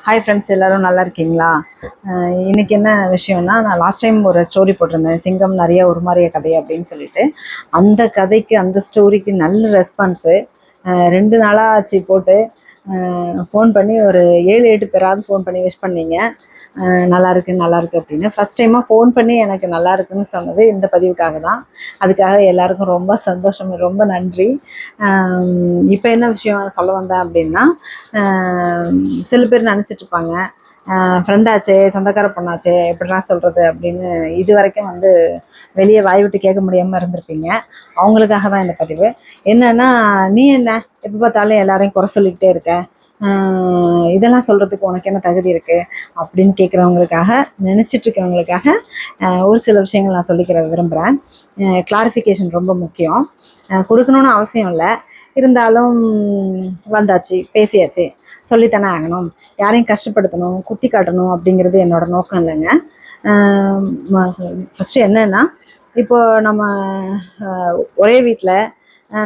Hi friends, எல்லோரும் நல்லா இருக்கீங்களா? இன்றைக்கி என்ன விஷயம்னா, நான் லாஸ்ட் டைம் ஒரு ஸ்டோரி போட்டிருந்தேன், சிங்கம் நிறைய உருமாறிய கதை அப்படின்னு சொல்லிட்டு. அந்த கதைக்கு, அந்த ஸ்டோரிக்கு நல்ல ரெஸ்பான்ஸு. 2 நாளாக ஆச்சு போட்டு. ஃபோன் பண்ணி ஒரு 7-8 பேராவது ஃபோன் பண்ணி விஷ் பண்ணீங்க. நல்லாயிருக்கு நல்லாயிருக்கு அப்படின்னு. ஃபஸ்ட் டைமாக ஃபோன் பண்ணி எனக்கு நல்லா இருக்குன்னு சொன்னது இந்த பதிவுக்காக தான். அதுக்காக எல்லாருக்கும் ரொம்ப சந்தோஷம், ரொம்ப நன்றி. இப்போ என்ன விஷயம் சொல்ல வந்தேன் அப்படின்னா, சில பேர் நினச்சிட்ருப்பாங்க, ஃப்ரெண்டாச்சே, சொந்தக்கார பொண்ணாச்சே, எப்படிலாம் சொல்கிறது அப்படின்னு இது வரைக்கும் வந்து வெளியே வாய் விட்டு கேட்க முடியாமல் இருந்திருப்பீங்க. அவங்களுக்காக தான் இந்த பதிவு. என்னென்னா, நீ என்ன எப்போ பார்த்தாலும் எல்லாரையும் குறை சொல்லிக்கிட்டே இருக்க, இதெல்லாம் சொல்கிறதுக்கு உனக்கு என்ன தகுதி இருக்குது அப்படின்னு கேட்குறவங்களுக்காக, நினச்சிட்ருக்கவங்களுக்காக ஒரு சில விஷயங்கள் நான் சொல்லிக்கிற விரும்புகிறேன். கிளாரிஃபிகேஷன் ரொம்ப முக்கியம். கொடுக்கணுன்னு அவசியம் இல்லை, இருந்தாலும் வந்தாச்சு, பேசியாச்சு, சொல்லித்தானே ஆகணும். யாரையும் கஷ்டப்படுத்தணும், குத்தி காட்டணும் அப்படிங்கிறது என்னோடய நோக்கம் இல்லைங்க. ஃபஸ்ட்டு என்னென்னா, இப்போது நம்ம ஒரே வீட்டில்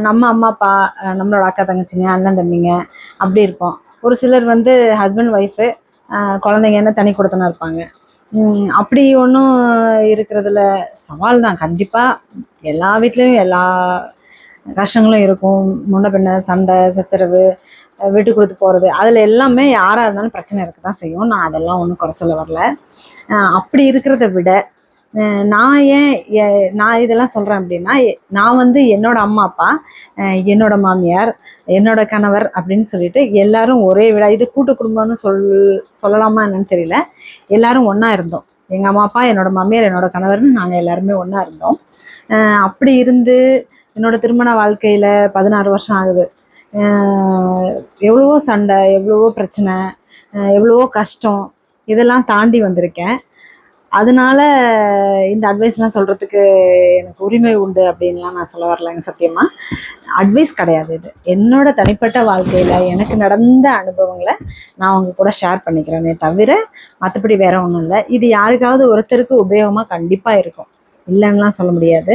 நம்ம அம்மா அப்பா, நம்மளோட அக்கா தங்கச்சிங்க, அண்ணன் தம்பிங்க அப்படி இருப்போம். ஒரு சிலர் வந்து ஹஸ்பண்ட் ஒய்ஃபு, குழந்தைங்கன்னு தனி கொடுத்தனா இருப்பாங்க. அப்படி ஒன்றும் இருக்கிறதுல சவால் தான். கண்டிப்பாக எல்லா வீட்லேயும் எல்லா கஷ்டங்களும் இருக்கும். முன்ன பின்ன சண்டை சச்சரவு, விட்டு கொடுத்து போகிறது, அதில் எல்லாமே யாராக இருந்தாலும் பிரச்சனை இருக்க தான் செய்யும். நான் அதெல்லாம் ஒன்றும் குறை சொல்ல வரல. அப்படி இருக்கிறத விட நான் இதெல்லாம் சொல்கிறேன் அப்படின்னா, நான் வந்து என்னோடய அம்மா அப்பா, என்னோடய மாமியார், என்னோடய கணவர் அப்படின்னு சொல்லிட்டு எல்லோரும் ஒரே விட, இது கூட்டு குடும்பம்னு சொல்லலாமா என்னன்னு தெரியல. எல்லோரும் ஒன்றா இருந்தோம். எங்கள் அம்மா அப்பா, என்னோடய மாமியார், என்னோடய கணவர்னு நாங்கள் எல்லாருமே ஒன்றா இருந்தோம். அப்படி இருந்து என்னோடய திருமண வாழ்க்கையில் 16 வருஷம் ஆகுது. எவ்வளவோ சண்டை, எவ்வளவோ பிரச்சனை, எவ்வளவோ கஷ்டம், இதெல்லாம் தாண்டி வந்திருக்கேன். அதனால இந்த அட்வைஸ்லாம் சொல்கிறதுக்கு எனக்கு உரிமை உண்டு அப்படின்லாம் நான் சொல்ல வரலைங்க. சத்தியமாக அட்வைஸ் கிடையாது இது. என்னோடய தனிப்பட்ட வாழ்க்கையில் எனக்கு நடந்த அனுபவங்களை நான் அவங்க கூட ஷேர் பண்ணிக்கிறேனே தவிர மற்றபடி வேறு ஒன்றும் இல்லை. இது யாருக்காவது ஒருத்தருக்கு உபயோகமாக கண்டிப்பாக இருக்கும், இல்லைன்னுலாம் சொல்ல முடியாது.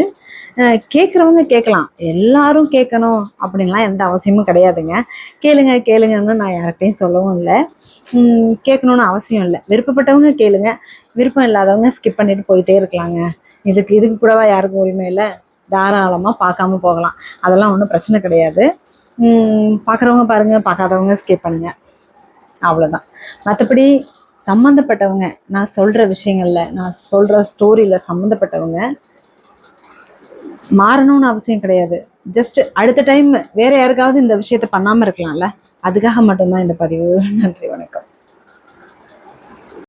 கேட்குறவங்க கேட்கலாம், எல்லாரும் கேட்கணும் அப்படின்லாம் எந்த அவசியமும் கிடையாதுங்க. கேளுங்கன்னு நான் யார்கிட்டையும் சொல்லவும் இல்லை. கேட்கணுன்னு அவசியம் இல்லை. விருப்பப்பட்டவங்க கேளுங்க, விருப்பம் இல்லாதவங்க ஸ்கிப் பண்ணிட்டு போயிட்டே இருக்கலாங்க. இதுக்கு கூடவா யாருக்கும் உரிமை இல்லை? தாராளமாக பார்க்காம போகலாம், அதெல்லாம் ஒன்றும் பிரச்சனை கிடையாது. பார்க்குறவங்க பாருங்கள், பார்க்காதவங்க ஸ்கிப் பண்ணுங்க, அவ்வளோதான். மற்றபடி சம்மந்தப்பட்டவங்க, நான் சொல்கிற விஷயங்களில், நான் சொல்கிற ஸ்டோரியில் சம்மந்தப்பட்டவங்க மாறணும்னு அவசியம் கிடையாது. ஜஸ்ட் அடுத்த டைம் வேறு யாருக்காவது இந்த விஷயத்த பண்ணாமல் இருக்கலாம்ல, அதுக்காக மட்டும்தான் இந்த பதிவு. நன்றி, வணக்கம்.